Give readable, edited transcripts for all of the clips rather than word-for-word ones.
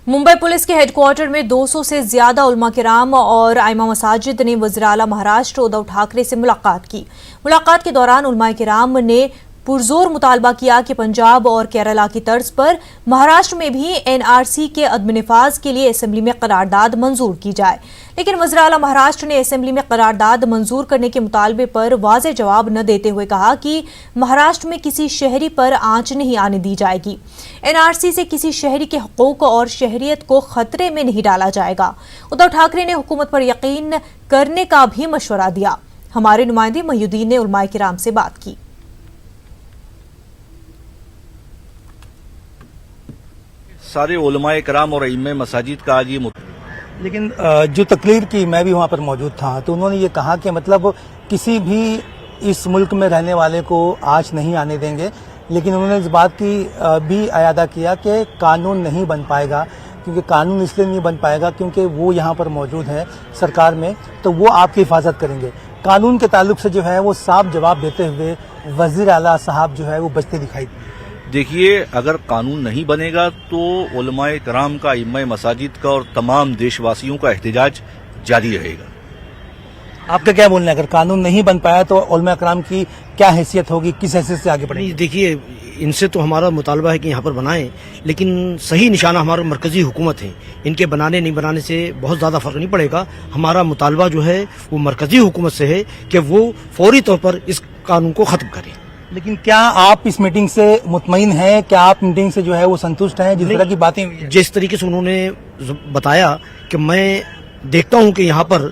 Mumbai police के headquarter में 200 से ज्यादा उलमा किराम और आइमा मसाजिद ने वज़ीर आला महाराष्ट्र उद्धव ठाकरे से मुलाकात की। मुलाकात के दौरान उलमा किराम ने पुरजोर मुतालबा किया कि पंजाब और केरला की तर्ज पर महाराष्ट्र में भी एनआरसी के अदम-ए-नफाज के लिए असेंबली में करारदाद मंजूर की जाए, लेकिन वज़ीर आला महाराष्ट्र ने असेंबली में करारदाद मंजूर करने के मुतालबे पर वाज़ेह जवाब न देते हुए कहा कि महाराष्ट्र में किसी शहरी पर आंच नहीं आने दी जाएगी। एनआरसी से किसी शहरी के हकूक और शहरियत को खतरे में नहीं डाला जाएगा। उद्धव ठाकरे ने हुकूमत पर यकीन करने का भी मशवरा दिया। हमारे नुमाइंदे महीउद्दीन ने उलमाए किराम से बात की। सारे उलमाए किराम और इमाम मसाजिद का आज ये लेकिन जो तकरीर की मैं भी वहाँ पर मौजूद था तो उन्होंने ये कहा कि मतलब किसी भी इस मुल्क में रहने वाले को आँच नहीं आने देंगे, लेकिन उन्होंने इस बात की भी अयादा किया कि कानून नहीं बन पाएगा, क्योंकि कानून इसलिए नहीं बन पाएगा क्योंकि वो यहाँ पर मौजूद है सरकार में, तो वो आपकी हिफाजत करेंगे। कानून के ताल्लुक से जो है वो साफ जवाब देते हुए वज़ीर आला साहब जो है वो बचते दिखाई दिए। देखिए, अगर कानून नहीं बनेगा तो उलमाए किराम का, इमाम मसाजिद का और तमाम देशवासियों का एहतजाज जारी रहेगा। आपका क्या बोलना है, अगर कानून नहीं बन पाया तो उलमाए किराम की क्या हैसियत होगी, किस हैसियत से आगे बढ़ेंगे? देखिए, इनसे तो हमारा मुतालबा है कि यहाँ पर बनाएं, लेकिन सही निशाना हमारा मरकजी हुकूमत है। इनके बनाने नहीं बनाने से बहुत ज्यादा फर्क नहीं पड़ेगा। हमारा मुतालबा जो है वो मरकजी हुकूमत से है कि वो फौरी तौर पर इस कानून को खत्म करें। लेकिन क्या आप इस मीटिंग से मुतमईन हैं? क्या आप मीटिंग से जो है वो संतुष्ट हैं? जिस तरह की बातें हुई, जिस तरीके से उन्होंने बताया कि मैं देखता हूं कि यहाँ पर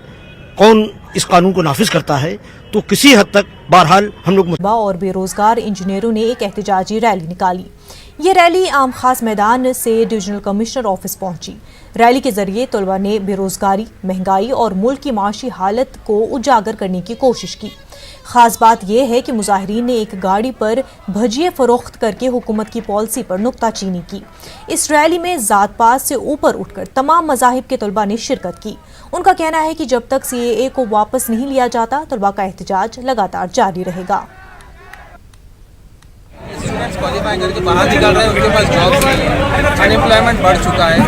कौन इस कानून को नाफिज करता है, तो किसी हद तक बहरहाल हम लोग और बेरोजगार इंजीनियरों ने एक एहतजाजी रैली निकाली। ये रैली आम खास मैदान से डिविजनल कमिश्नर ऑफिस पहुंची। रैली के जरिए तलबा ने बेरोजगारी, महंगाई और मुल्क की माशी हालत को उजागर करने की कोशिश की। खास बात यह है कि मुजाहिरीन ने एक गाड़ी पर भजिए फरोख्त करके हुकूमत की पॉलिसी पर नुक्ताचीनी की। इस रैली में जात पात से ऊपर उठकर तमाम मज़ाहिब के तलबा ने शिरकत की। उनका कहना है कि जब तक सीएए को वापस नहीं लिया जाता, तलबा का एहतजाज लगातार जारी रहेगा। स्टूडेंट्स क्वालिफाई करके बाहर निकल रहे हैं, उनके पास जॉब्स नहीं है, अनएम्प्लॉयमेंट बढ़ चुका है।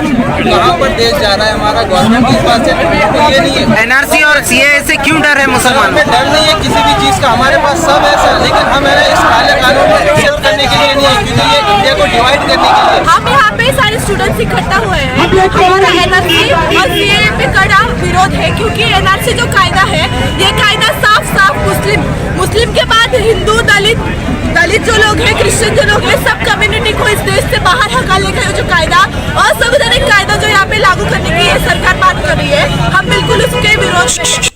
कहाँ पर देश जा रहा है हमारा? गवर्नमेंट की इस बात से ये नहीं है। एनआरसी और सीएए से क्यों डर है मुसलमान? डर नहीं है किसी भी चीज़ का, हमारे पास सब है सर, लेकिन हम इस काले कानून को एक्सेप्ट करने के लिए नहीं है, क्योंकि ये इंडिया को डिवाइड करने के लिए। हम यहाँ पे सारे स्टूडेंट्स इकट्ठा हुए हैं। हमारा एनआरसी और सीएए पे कड़ा विरोध है, क्योंकि एनआरसी जो कायदा है, ये कायदा साफ साफ मुस्लिम के बाद हिंदू, दलित जो लोग हैं, क्रिश्चियन जो लोग हैं, सब कम्युनिटी को इस देश से बाहर हकालने का जो कायदा और संवैधानिक कायदा जो यहाँ पे लागू करने की ये सरकार बात कर रही है, हम बिल्कुल उसके विरोध में।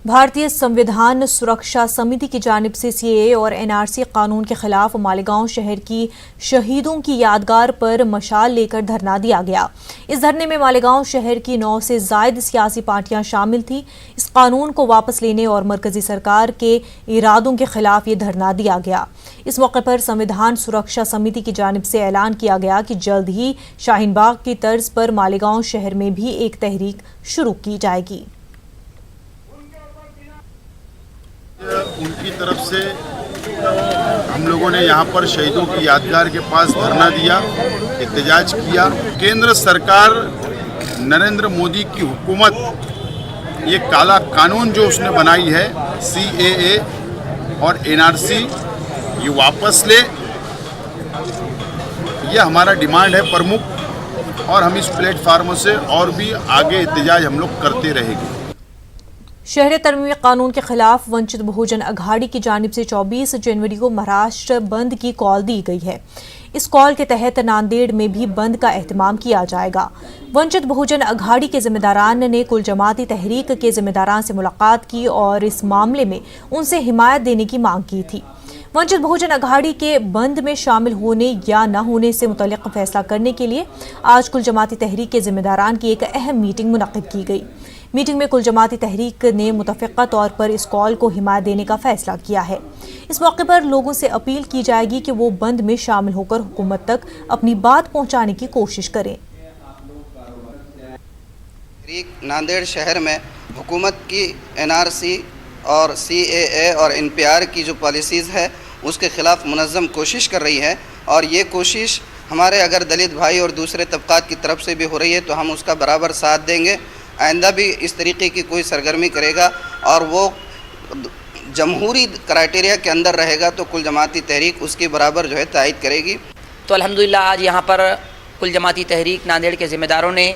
भारतीय संविधान सुरक्षा समिति की जानिब से सीएए और एनआरसी कानून के खिलाफ मालेगांव शहर की शहीदों की यादगार पर मशाल लेकर धरना दिया गया। इस धरने में मालेगांव शहर की 9 से ज्यादा सियासी पार्टियां शामिल थीं। इस कानून को वापस लेने और मरकजी सरकार के इरादों के खिलाफ ये धरना दिया गया। इस मौके पर संविधान सुरक्षा समिति की जानिब से ऐलान किया गया कि जल्द ही शाहीन बाग की तर्ज पर मालेगांव शहर में भी एक तहरीक शुरू की जाएगी। उनकी तरफ से हम लोगों ने यहाँ पर शहीदों की यादगार के पास धरना दिया, एहतजाज किया। केंद्र सरकार नरेंद्र मोदी की हुकूमत ये काला कानून जो उसने बनाई है, सीएए और एनआरसी, ये वापस ले, ये हमारा डिमांड है प्रमुख, और हम इस प्लेटफार्म से और भी आगे एहतजाज हम लोग करते रहेंगे। शहरी तरमीमी कानून के खिलाफ वंचित बहुजन अघाड़ी की जानिब से 24 जनवरी को महाराष्ट्र बंद की कॉल दी गई है। इस कॉल के तहत नांदेड़ में भी बंद का एहतमाम किया जाएगा। वंचित बहुजन अघाड़ी के जिम्मेदारान ने कुल जमाती तहरीक के जिम्मेदारान से मुलाकात की और इस मामले में उनसे हिमायत देने की मांग की थी। वंचित बहुजन अघाड़ी के बंद में शामिल होने या न होने से मुतल्लिक फैसला करने के लिए आज कुल जमाती तहरीक के जिम्मेदारान की एक अहम मीटिंग मुनक्किद की गई। मीटिंग में कुल जमाती तहरीक ने मुतफ़िक़ा तौर पर इस कॉल को हिमायत देने का फैसला किया है। इस मौके पर लोगों से अपील की जाएगी कि वो बंद में शामिल होकर हुकूमत तक अपनी बात पहुंचाने की कोशिश करें। नांदेड़ शहर में हुकूमत की एनआरसी और सीएए और एनपीआर की जो पॉलिसीज़ है उसके ख़िलाफ़ मुनज़्ज़म कोशिश कर रही है, और ये कोशिश हमारे अगर दलित भाई और दूसरे तबकात की तरफ से भी हो रही है तो हम उसका बराबर साथ देंगे। आइंदा भी इस तरीके की कोई सरगर्मी करेगा और वो जमहूरी क्राइटेरिया के अंदर रहेगा तो कुल जमाती तहरीक उसकी बराबर जो है तायद करेगी। तो अल्हम्दुलिल्लाह आज यहाँ पर कुल जमाती तहरीक नांदेड़ के ज़िम्मेदारों ने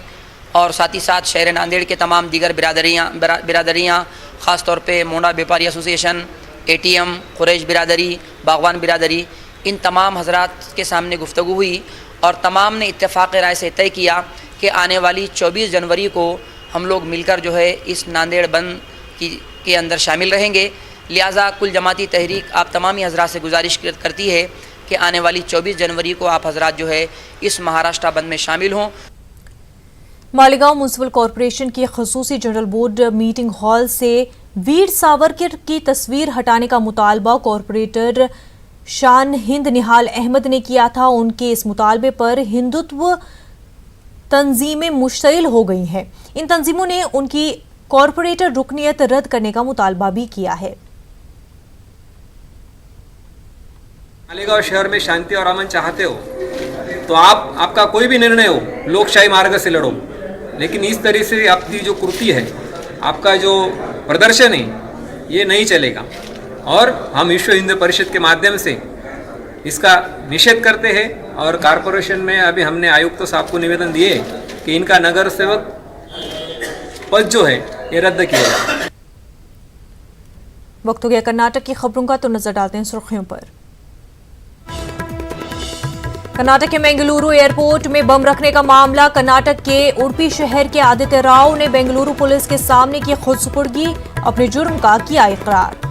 और साथ ही साथ शहर नांदेड़ के तमाम दीगर बिरादरियाँ ख़ास तौर पे मोंडा व्यापारी एसोसिएशन, ATM, कुरैश बिरादरी, बागवान बिरादरी, इन तमाम हजरात के सामने गुफ्तगू हुई और तमाम ने इत्तेफाक राय से तय किया कि आने वाली 24 जनवरी को हम लोग मिलकर जो है इस नांदेड़ बंद के अंदर शामिल रहेंगे। लिहाजा कुल जमाती तहरीक आप तमामी हजरात से गुजारिश करती है कि आने वाली 24 जनवरी को आप हजरात जो है इस महाराष्ट्र बंद में शामिल हों। मालेगांव म्युनिसिपल कॉरपोरेशन की खसूसी जनरल बोर्ड मीटिंग हॉल से वीर सावरकर की तस्वीर हटाने का मुतालबा कॉरपोरेटर शान हिंद निहाल अहमद ने किया था। उनके इस मुतालबे पर हिंदुत्व तंजीमें मुश्तइल हो गई हैं। इन तंजीमों ने उनकी कॉरपोरेटर रुकनियत रद्द करने का मुतालबा भी किया है। मालेगांव शहर में शांति और अमन चाहते हो तो आपका कोई भी निर्णय हो लोकशाही मार्ग से लड़ो, लेकिन इस तरह से आपकी जो कृति है, आपका जो प्रदर्शन है, ये नहीं चलेगा। और हम विश्व हिंदू परिषद के माध्यम से इसका निषेध करते हैं और कारपोरेशन में अभी हमने आयुक्त साहब को निवेदन दिए कि इनका नगर सेवक पद जो है ये रद्द किया जाए। वक्त हो गया कर्नाटक की खबरों का, तो नजर डालते हैं सुर्खियों पर। कर्नाटक के बेंगलुरु एयरपोर्ट में बम रखने का मामला। कर्नाटक के उडुपी शहर के आदित्य राव ने बेंगलुरु पुलिस के सामने की खुदसुपुर्दगी, अपने जुर्म का किया इकरार।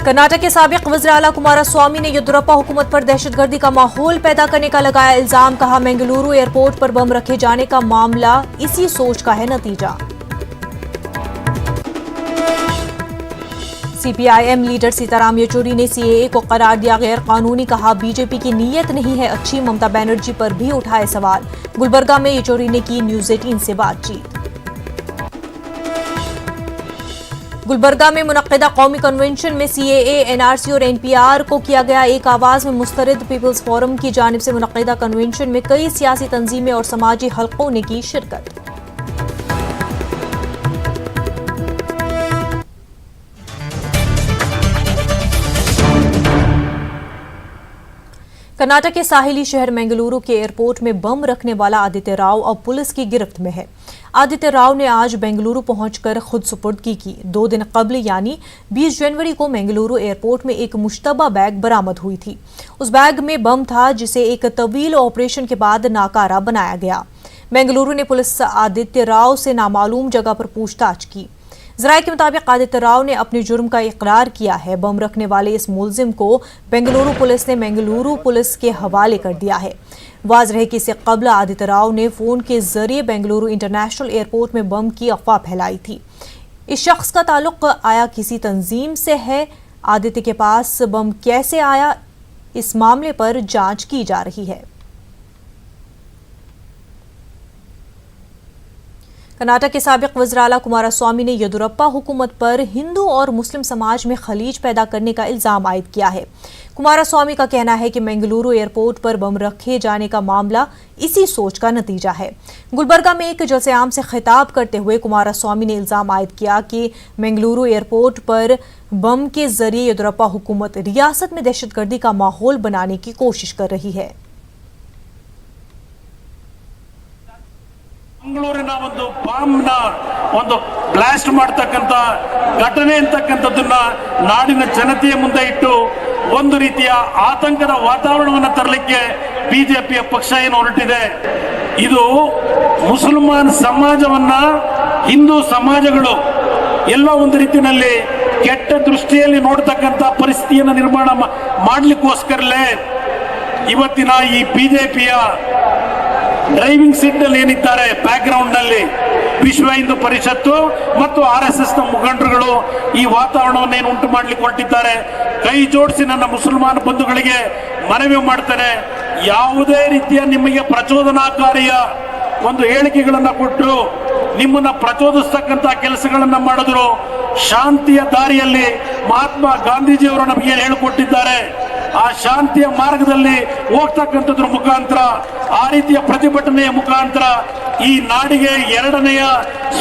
कर्नाटक के साबिक वज़ीर आला कुमारस्वामी ने येदियुरप्पा हुकूमत पर दहशतगर्दी का माहौल पैदा करने का लगाया इल्जाम। कहा, बेंगलुरु एयरपोर्ट पर बम रखे जाने का मामला इसी सोच का है नतीजा। CPIM लीडर सीताराम येचुरी ने CAA को करार दिया गैर कानूनी। कहा, बीजेपी की नीयत नहीं है अच्छी। ममता बनर्जी पर भी उठाए सवाल। गुलबर्गा में येचुरी ने की न्यूज़ 18 से बातचीत। गुलबर्गा में मुनक्किदा कौमी कन्वेंशन में CAA, NRC और NPR को किया गया एक आवाज में मुस्तरद। पीपल्स फोरम की जानिब से मुनक्किदा कन्वेंशन में कई सियासी तंजीमें और समाजी हलकों ने की शिरकत। कर्नाटक के साहिली शहर बेंगलुरु के एयरपोर्ट में बम रखने वाला आदित्य राव अब पुलिस की गिरफ्त में है। आदित्य राव ने आज बेंगलुरु पहुंचकर खुद सुपुर्दगी की। 2 दिन कबल यानी 20 जनवरी को बेंगलुरु एयरपोर्ट में एक मुश्तबा बैग बरामद हुई थी। उस बैग में बम था जिसे एक तवील ऑपरेशन के बाद नाकारा बनाया गया। बेंगलुरु ने पुलिस आदित्य राव से नामालूम जगह पर पूछताछ की। ज़राए के मुताबिक आदित्य राव ने अपने जुर्म का इकरार किया है। बम रखने वाले इस मुलजिम को बेंगलुरु पुलिस ने बेंगलुरु पुलिस के हवाले कर दिया है। वाज़ेह है कि इससे कबल आदित्य राव ने फ़ोन के जरिए बेंगलुरु इंटरनेशनल एयरपोर्ट में बम की अफवाह फैलाई थी। इस शख्स का ताल्लुक आया किसी तंजीम से है। आदित्य के पास बम कैसे आया, इस मामले पर जांच की जा रही है। कर्नाटक के साबिक वज़ीर आला कुमारस्वामी ने येदियुरप्पा हुकूमत पर हिंदू और मुस्लिम समाज में खलीज पैदा करने का इल्जाम आयद किया है। कुमारस्वामी का कहना है कि बेंगलुरु एयरपोर्ट पर बम रखे जाने का मामला इसी सोच का नतीजा है। गुलबर्गा में एक जलसे आम से खिताब करते हुए कुमारस्वामी ने इल्जाम आयद किया कि बेंगलुरु एयरपोर्ट पर बम के जरिए येदियुरप्पा हुकूमत रियासत में दहशतगर्दी का माहौल बनाने की कोशिश कर रही है। ಮಂಗಳೂರಿನ ಒಂದು ಬಾಂಬ್ನ ಒಂದು ಬ್ಲಾಸ್ಟ್ ಮಾಡತಕ್ಕಂತ ಘಟನೆ ಅಂತಕ್ಕಂಥದ್ದನ್ನ ನಾಡಿನ ಜನತೆಯ ಮುಂದೆ ಇಟ್ಟು ಒಂದು ರೀತಿಯ ಆತಂಕದ ವಾತಾವರಣವನ್ನು ತರಲಿಕ್ಕೆ ಬಿಜೆಪಿಯ ಪಕ್ಷ ಏನು ಹೊರಟಿದೆ, ಇದು ಮುಸಲ್ಮಾನ್ ಸಮಾಜವನ್ನ ಹಿಂದೂ ಸಮಾಜಗಳು ಎಲ್ಲ ಒಂದು ರೀತಿಯಲ್ಲಿ ಕೆಟ್ಟ ದೃಷ್ಟಿಯಲ್ಲಿ ನೋಡ್ತಕ್ಕಂಥ ಪರಿಸ್ಥಿತಿಯನ್ನು ನಿರ್ಮಾಣ ಮಾಡಲಿಕ್ಕೋಸ್ಕರಲೇ ಇವತ್ತಿನ ಈ ಬಿಜೆಪಿಯ ಡ್ರೈವಿಂಗ್ ಸೀಟ್ ನಲ್ಲಿ ಏನಿದ್ದಾರೆ ಬ್ಯಾಕ್ ಗ್ರೌಂಡ್ ನಲ್ಲಿ ವಿಶ್ವ ಹಿಂದೂ ಪರಿಷತ್ತು ಮತ್ತು RSS ನ ಮುಖಂಡರುಗಳು ಈ ವಾತಾವರಣವನ್ನು ಏನು ಉಂಟು ಮಾಡಲಿಕ್ಕೆ ಹೊರಟಿದ್ದಾರೆ. ಕೈ ಜೋಡಿಸಿ ನನ್ನ ಮುಸಲ್ಮಾನ ಬಂಧುಗಳಿಗೆ ಮನವಿ ಮಾಡ್ತೇನೆ, ಯಾವುದೇ ರೀತಿಯ ನಿಮಗೆ ಪ್ರಚೋದನಾಕಾರಿಯ ಒಂದು ಹೇಳಿಕೆಗಳನ್ನ ಕೊಟ್ಟು ನಿಮ್ಮನ್ನ ಪ್ರಚೋದಿಸ್ತಕ್ಕಂಥ ಕೆಲಸಗಳನ್ನ ಮಾಡಿದ್ರು ಶಾಂತಿಯ ದಾರಿಯಲ್ಲಿ ಮಹಾತ್ಮ ಗಾಂಧೀಜಿಯವರು ನಮಗೆ ಹೇಳಿಕೊಟ್ಟಿದ್ದಾರೆ. ಆ ಶಾಂತಿಯ ಮಾರ್ಗದಲ್ಲಿ ಹೋಗ್ತಕ್ಕಂಥದ್ರ ಮುಖಾಂತರ ಆ ರೀತಿಯ ಪ್ರತಿಭಟನೆಯ ಮುಖಾಂತರ ಈ ನಾಡಿಗೆ ಎರಡನೆಯ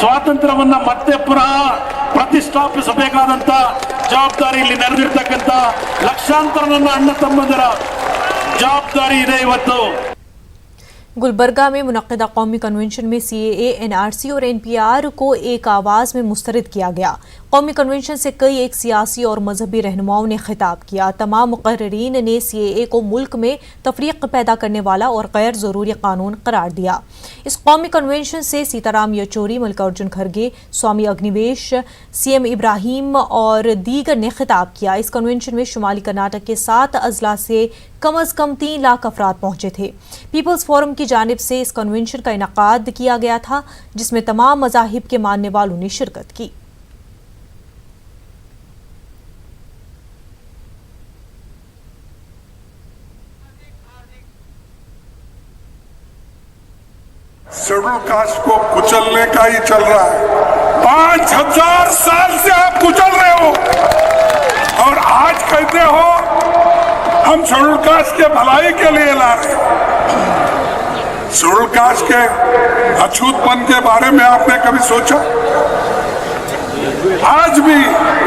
ಸ್ವಾತಂತ್ರ್ಯವನ್ನ ಮತ್ತೆ ಪುನಃ ಪ್ರತಿಷ್ಠಾಪಿಸಬೇಕಾದಂತ ಜವಾಬ್ದಾರಿ ಇಲ್ಲಿ ನೆರೆದಿರ್ತಕ್ಕಂಥ ಲಕ್ಷಾಂತರ ನನ್ನ ಅಣ್ಣ ತಮ್ಮಂದಿರ जवाबदारी ಇದೆ ಇವತ್ತು। गुलबर्गा में मुनक्किदा कौमी कन्वेंशन में CAA, NRC और NPR को एक आवाज़ में मुस्तरद किया गया। कौमी कन्वेंशन से कई एक सियासी और मजहबी रहनुमाओं ने खिताब किया। तमाम मुकर्रीरीन ने CAA को मुल्क में तफरीक पैदा करने वाला और गैर ज़रूरी कानून करार दिया। इस कौमी कन्वेंशन से सीताराम येचूरी, मल्लिकार्जुन खड़गे, स्वामी अग्निवेश, CM इब्राहिम और दीगर ने खिताब किया। इस कन्वेंशन में शुमाली कर्नाटक के 7 अजला से कम अज़ कम 3 लाख अफराद पहुंचे थे। पीपल्स फोरम की जानिब से इस कन्वेंशन का इनकाद किया गया था, जिसमें तमाम मज़ाहिब के मानने वालों ने शिरकत की। शेड्यूल कास्ट को कुचलने का ही चल रहा है। 5000 साल से आप कुचल रहे हो और आज कहते हो हम शेड्यूल कास्ट के भलाई के लिए ला रहे हैं। शेड्यूल कास्ट के अछूतपन के बारे में आपने कभी सोचा? आज भी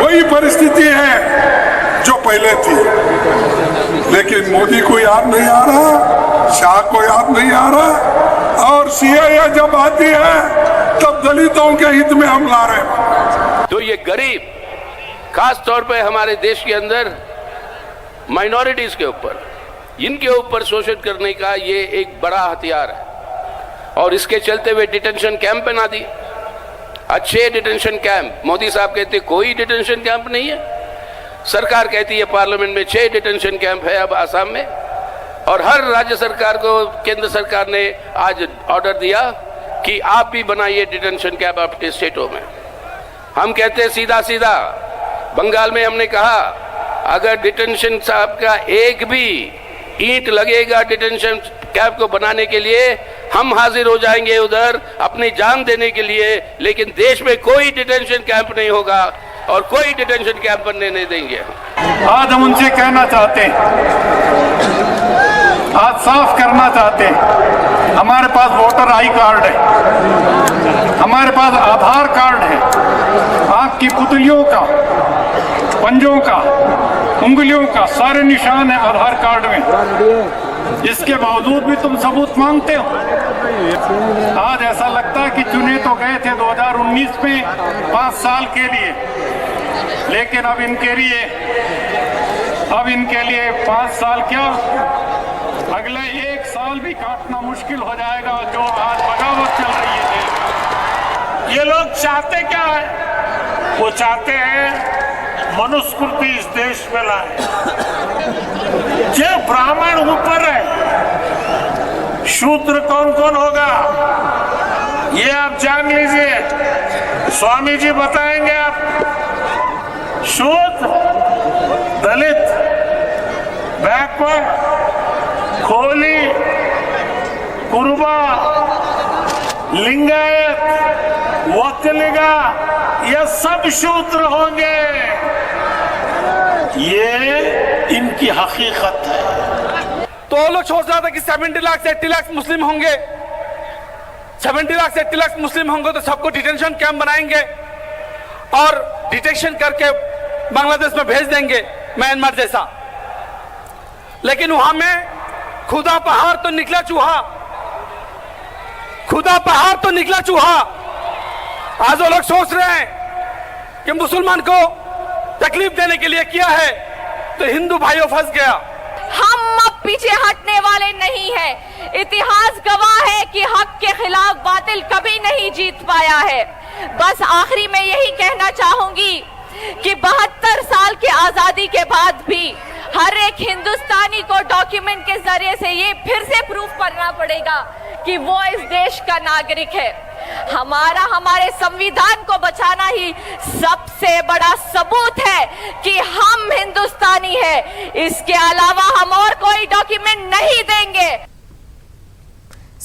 वही परिस्थिति है जो पहले थी, लेकिन मोदी को याद नहीं आ रहा, शाह को याद नहीं आ रहा, और CAA जब आती है तब दलितों के हित में हम ला रहे हैं। तो ये गरीब, खास तौर पे हमारे देश के अंदर माइनॉरिटीज के ऊपर, इनके ऊपर शोषण करने का ये एक बड़ा हथियार है और इसके चलते हुए डिटेंशन कैंप बना दिए। अच्छे डिटेंशन कैंप, मोदी साहब कहते कोई डिटेंशन कैंप नहीं है, सरकार कहती है पार्लियामेंट में 6 डिटेंशन कैंप है अब आसाम में, और हर राज्य सरकार को केंद्र सरकार ने आज ऑर्डर दिया कि आप भी बनाइए डिटेंशन कैंप अपने स्टेटों में। हम कहते हैं सीधा सीधा, बंगाल में हमने कहा अगर डिटेंशन साहब का एक भी ईंट लगेगा डिटेंशन कैंप को बनाने के लिए, हम हाजिर हो जाएंगे उधर अपनी जान देने के लिए, लेकिन देश में कोई डिटेंशन कैंप नहीं होगा और कोई डिटेंशन कैंप बनने नहीं देंगे। आज हम उनसे कहना चाहते हैं, आज साफ करना चाहते हैं, हमारे पास वोटर आई कार्ड है, हमारे पास आधार कार्ड है, आंख की पुतलियों का, पंजों का, उंगलियों का सारे निशान है आधार कार्ड में। इसके बावजूद भी तुम सबूत मांगते हो। आज ऐसा लगता है कि चुने तो गए थे 2019 में 5 साल के लिए, लेकिन अब इनके लिए 5 साल क्या, अगले 1 साल भी काटना मुश्किल हो जाएगा, जो आज बगावत चल रही है। ये लोग चाहते क्या है? वो चाहते हैं मनुस्मृति इस देश में लाए। जो ब्राह्मण ऊपर है, शूद्र कौन कौन होगा ये आप जान लीजिए, स्वामी जी बताएंगे। आप शूद्र, दलित, बैकवर्ड, कोली, कुरुबा, लिंगायत, वकलिगा, ये सब शूद्र होंगे। ये इनकी हकीकत है। तो वो लोग सोच रहा था कि 70 लाख से 80 लाख मुस्लिम होंगे, 70 लाख से 80 लाख मुस्लिम होंगे तो सबको डिटेंशन कैंप बनाएंगे और डिटेक्शन करके बांग्लादेश में भेज देंगे, म्यांमार जैसा। लेकिन वहां में खुदा पहाड़ तो निकला चूहा, खुदा पहाड़ तो निकला चूहा। आज वो लोग सोच रहे हैं कि मुसलमान को तकलीफ देने के लिए किया है तो हिंदू भाइयों फंस गया। हम अब पीछे हटने वाले नहीं हैं। इतिहास गवाह है कि हक के खिलाफ बातिल कभी नहीं जीत पाया है। बस आखिरी में यही कहना चाहूंगी कि 72 साल की आजादी के बाद भी हर एक हिंदुस्तानी को डॉक्यूमेंट के जरिए से ये फिर से प्रूफ करना पड़ेगा कि वो इस देश का नागरिक है। हमारे संविधान को बचाना ही सबसे बड़ा सबूत है कि हम हिंदुस्तानी हैं। इसके अलावा हम और कोई डॉक्यूमेंट नहीं देंगे।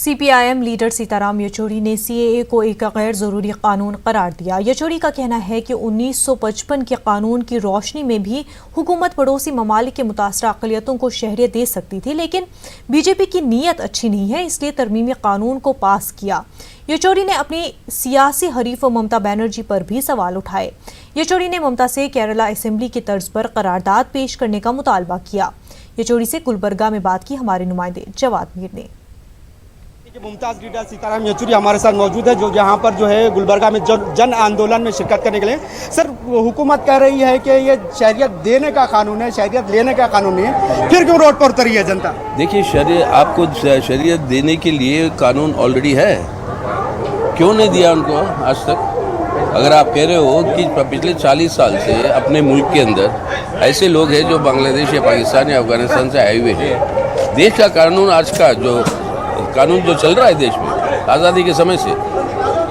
सीपीआईएम लीडर सीताराम येचुरी ने सीएए को एक गैर जरूरी कानून करार दिया। येचुरी का कहना है कि 1955 के कानून की रोशनी में भी हुकूमत पड़ोसी ममालिक के मुतासरा अक़लियतों को शहरियत दे सकती थी, लेकिन बीजेपी की नीयत अच्छी नहीं है, इसलिए तरमीमी कानून को पास किया। येचुरी ने अपनी सियासी हरीफ ममता बनर्जी पर भी सवाल उठाए। येचुरी ने ममता से केरला असेंबली की तर्ज पर करारदाद पेश करने का मुतालबा किया। येचुरी से गुलबर्गा में बात की हमारे नुमाइंदे जवाद मीर ने। मुमताज लीडर सीताराम येचुरी हमारे साथ मौजूद है, जो यहाँ पर जो है गुलबर्गा में जन आंदोलन में शिरकत करने के लिए। सर, हुकूमत कह रही है कि ये शहरियत देने का कानून है, शहरियत लेने का कानून नहीं है, फिर क्यों रोड पर उतरी है जनता? देखिए, आपको शहरियत देने के लिए कानून ऑलरेडी है, क्यों नहीं दिया उनको आज तक? अगर आप कह रहे हो कि पिछले 40 साल से अपने मुल्क के अंदर ऐसे लोग हैं जो बांग्लादेश या पाकिस्तान या अफगानिस्तान से आए हुए हैं, देश का कानून आज का जो कानून जो चल रहा है देश में आज़ादी के समय से,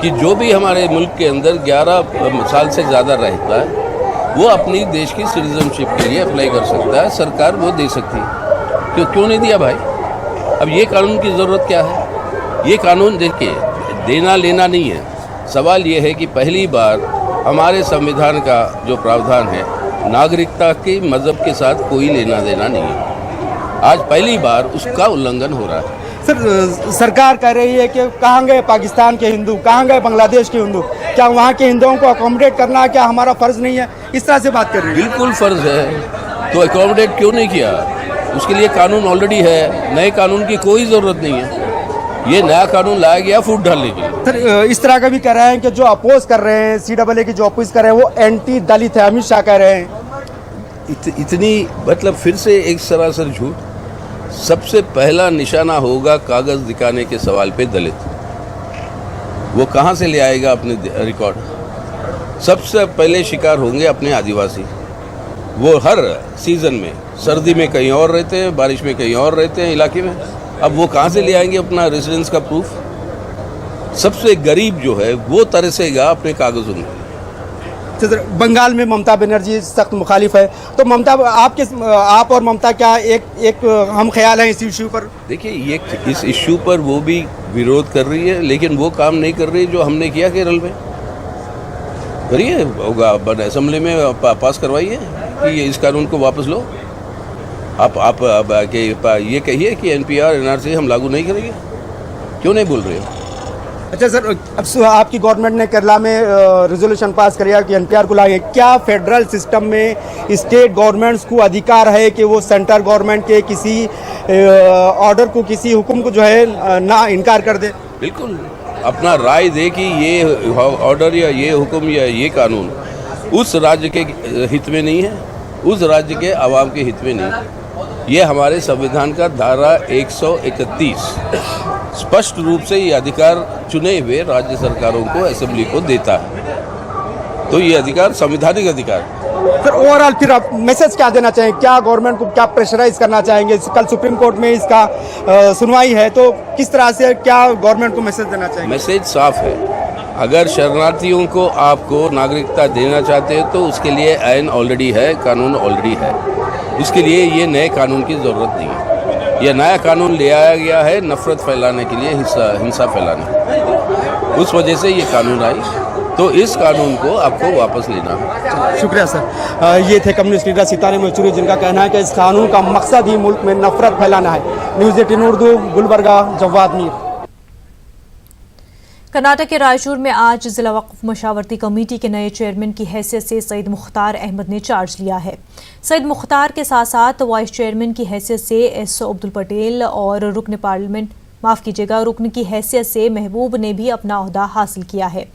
कि जो भी हमारे मुल्क के अंदर 11 साल से ज़्यादा रहता है वो अपनी देश की सिटीजनशिप के लिए अप्लाई कर सकता है, सरकार वो दे सकती है। क्यों नहीं दिया भाई? अब ये कानून की ज़रूरत क्या है? ये कानून देखिए, देना लेना नहीं है, सवाल ये है कि पहली बार हमारे संविधान का जो प्रावधान है, नागरिकता के मज़हब के साथ कोई लेना देना नहीं है, आज पहली बार उसका उल्लंघन हो रहा है। सर, सरकार कह रही है कि कहाँ गए पाकिस्तान के हिंदू, कहाँ गए बांग्लादेश के हिंदू? क्या वहाँ के हिंदुओं को अकोमोडेट करना क्या हमारा फ़र्ज़ नहीं है? इस तरह से बात कर रही है। बिल्कुल फ़र्ज़ है, तो अकोमोडेट क्यों नहीं किया? उसके लिए कानून ऑलरेडी है, नए कानून की कोई ज़रूरत नहीं है। ये नया कानून लाया गया फूट डालने के लिए। सर, इस तरह का भी कह रहे हैं कि जो अपोज कर रहे हैं, CAA की जो अपोज कर रहे हैं, वो एंटी दलित है, अमित शाह कह रहे हैं। इतनी मतलब फिर से एक सरासर झूठ। सबसे पहला निशाना होगा कागज दिखाने के सवाल पे दलित। वो कहाँ से ले आएगा अपने रिकॉर्ड? सबसे पहले शिकार होंगे अपने आदिवासी। वो हर सीजन में, सर्दी में कहीं और रहते हैं, बारिश में कहीं और रहते हैं इलाके में। अब वो कहाँ से ले आएंगे अपना रेजिडेंस का प्रूफ? सबसे गरीब जो है वो तरसेगा अपने कागजों में। बंगाल में ममता बनर्जी सख्त मुखालिफ है, तो ममता आप और ममता क्या एक हम ख्याल हैं इस इशू पर? देखिए, ये इस इशू पर वो भी विरोध कर रही है, लेकिन वो काम नहीं कर रही जो हमने किया केरल में। करिए, होगा असेंबली में पास करवाइए कि इस कानून को वापस लो। आप ये कहिए कि NPR NRC हम लागू नहीं करेंगे, क्यों नहीं बोल रहे हो? अच्छा सर, अब आपकी गवर्नमेंट ने केरला में रेजोल्यूशन पास किया कि NPR को लाए। क्या फेडरल सिस्टम में स्टेट गवर्नमेंट्स को अधिकार है कि वो सेंट्रल गवर्नमेंट के किसी ऑर्डर को, किसी हुक्म को जो है ना इनकार कर दे? बिल्कुल, अपना राय दे कि ये ऑर्डर या ये हुक्म या ये कानून उस राज्य के हित में नहीं है, उस राज्य के आवाम के हित में नहीं है। ये हमारे संविधान का धारा 131 स्पष्ट रूप से ये अधिकार चुने हुए राज्य सरकारों को, असेंबली को देता है। तो ये अधिकार संवैधानिक अधिकार है। सर, ओवरऑल फिर आप मैसेज क्या देना चाहेंगे? क्या गवर्नमेंट को क्या प्रेशराइज करना चाहेंगे? कल सुप्रीम कोर्ट में इसका सुनवाई है, तो किस तरह से क्या गवर्नमेंट को मैसेज देना चाहेंगे? मैसेज साफ है, अगर शरणार्थियों को आपको नागरिकता देना चाहते हैं तो उसके लिए आइन ऑलरेडी है, कानून ऑलरेडी है। उसके लिए ये नए कानून की ज़रूरत नहीं है। यह नया कानून ले आया गया है नफरत फैलाने के लिए, हिंसा फैलाने। उस वजह से ये कानून आई, तो इस कानून को आपको वापस लेना है। शुक्रिया सर। ये थे कम्युनिस्ट लीडर सीताराम येचुरी, जिनका कहना है कि इस कानून का मकसद ही मुल्क में नफरत फैलाना है। न्यूज़ 18 उर्दू, गुलबर्गा, जवाद मीर। कर्नाटक के रायचूर में आज जिला वक्फ मशावरती कमेटी के नए चेयरमैन की हैसियत से सईद मुख्तार अहमद ने चार्ज लिया है। सईद मुख्तार के साथ साथ वाइस चेयरमैन की हैसियत से S अब्दुल पटेल और रुकन की हैसियत से महबूब ने भी अपना ओहदा हासिल किया है।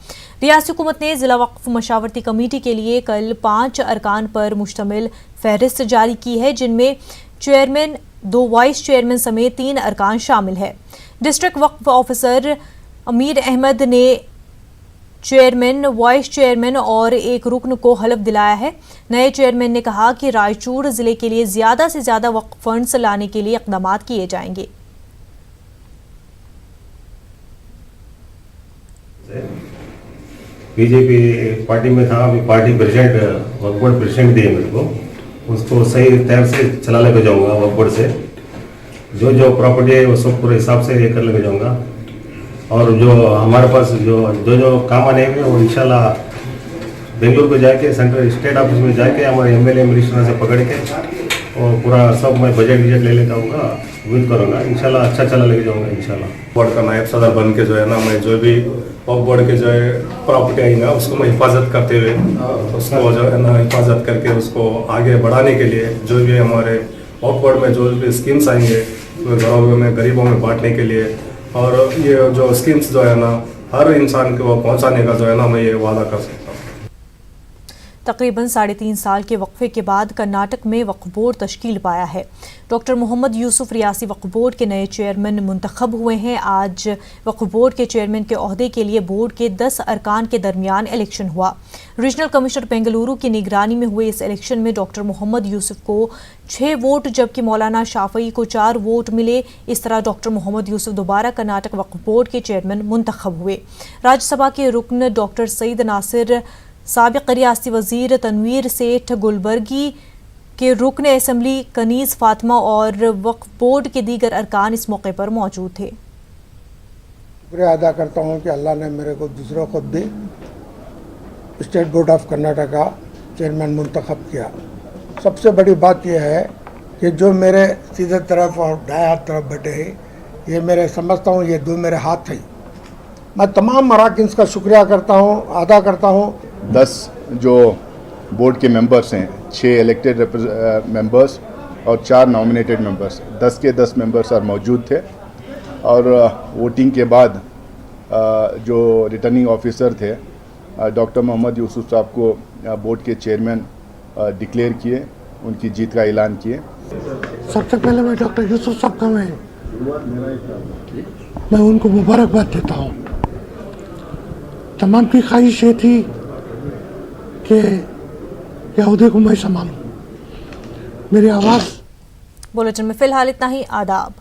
रियासती हुकूमत ने जिला वक्फ मशावरती कमेटी के लिए कल 5 अरकान पर मुश्तमिल फहरिस्त जारी की है, जिनमें चेयरमैन, 2 वाइस चेयरमैन समेत 3 अरकान शामिल है। डिस्ट्रिक्ट वक्फ ऑफिसर अमीर अहमद ने चेयरमैन, वाइस चेयरमैन और एक रुकन को हलफ दिलाया है। नए चेयरमैन ने कहा कि रायचूर जिले के लिए ज्यादा से ज्यादा वक्फ फंड्स लाने के लिए इक़दाम किए जाएंगे। बीजेपी पार्टी में था, अभी पार्टी प्रेसिडेंट वक्फ बोर्ड प्रेसिडेंट दिए मेरे को, उसको सही तरह से चलाने को जाऊँगा वक्फ बोर्ड से। जो जो प्रॉपर्टी है वो सब पूरे हिसाब से ये कर लेके जाऊँगा। और जो हमारे पास जो काम आने हैं वो इंशाल्लाह बेंगलुरु को जाके सेंट्रल स्टेट ऑफिस में जाके हमारे एमएलए मिनिस्टर से पकड़ के और पूरा सब मैं बजट ले लेकर आऊँगा, उम्मीद करूँगा इंशाल्लाह अच्छा चला लेके जाऊँगा इंशाल्लाह। बोर्ड का नायब सदर बन के जो है ना, मैं जो भी वक्फ बोर्ड के जो है प्रॉपर्टी आई ना उसको मैं हिफाजत करते हुए उसको जो है ना हिफाजत करके उसको आगे बढ़ाने के लिए जो भी हमारे वक्फ बोर्ड में जो भी स्कीम्स आएंगे घरों में गरीबों में बांटने के लिए, और ये जो स्कीम्स जो है ना हर इंसान को पहुँचाने का जो है ना मैं ये वादा कर सकता हूँ। तकरीबन 3.5 साल के वक्फे के बाद कर्नाटक में वक्फ बोर्ड तश्कील पाया है। डॉक्टर मोहम्मद यूसुफ रियासी वक्फ बोर्ड के नए चेयरमैन मुंतखब हुए हैं। आज वक्फ बोर्ड के चेयरमैन के ओहदे के लिए बोर्ड के 10 अरकान के दरमियान इलेक्शन हुआ। रीजनल कमिश्नर बेंगलुरु की निगरानी में हुए इस इलेक्शन में डॉक्टर मोहम्मद यूसुफ को 6 वोट जबकि मौलाना शाफई को 4 वोट मिले। इस तरह डॉक्टर मोहम्मद यूसुफ दोबारा कर्नाटक वक्फ बोर्ड के चेयरमैन मुंतखब हुए। राज्यसभा के रुकन डॉक्टर सईद नासिर, साबिक रियासी वजीर तनवीर सेठ गुलबर्गी के रुकन असम्बली कनीज़ फातिमा और वक्फ बोर्ड के दीगर अरकान इस मौके पर मौजूद थे। शुक्रिया अदा करता हूँ कि अल्लाह ने मेरे को दूसरा खुद भी state board of Karnataka chairman मुंतखब किया। सबसे बड़ी बात यह है कि जो मेरे सीधे तरफ और दाएं हाथ तरफ बैठे हैं, ये मेरे समझता हूँ ये 2 मेरे हाथ हैं। मैं तमाम अराकिन्स का शुक्रिया करता हूँ, अदा करता हूँ। 10 जो बोर्ड के मेंबर्स हैं, 6 इलेक्टेड मेंबर्स और 4 नॉमिनेटेड मेंबर्स, 10 के 10 मेंबर्स और मौजूद थे। और वोटिंग के बाद जो रिटर्निंग ऑफिसर थे डॉक्टर मोहम्मद यूसुफ साहब को बोर्ड के चेयरमैन डिक्लेयर किए, उनकी जीत का ऐलान किए। सबसे पहले मैं डॉक्टर यूसुफ साहब का मैं उनको मुबारकबाद देता हूँ। तमाम की ख्वाहिश ये थी कि यहूदी को मैं संभालूं। मेरी आवाज़। बुलेटिन में फिलहाल इतना ही। आदाब।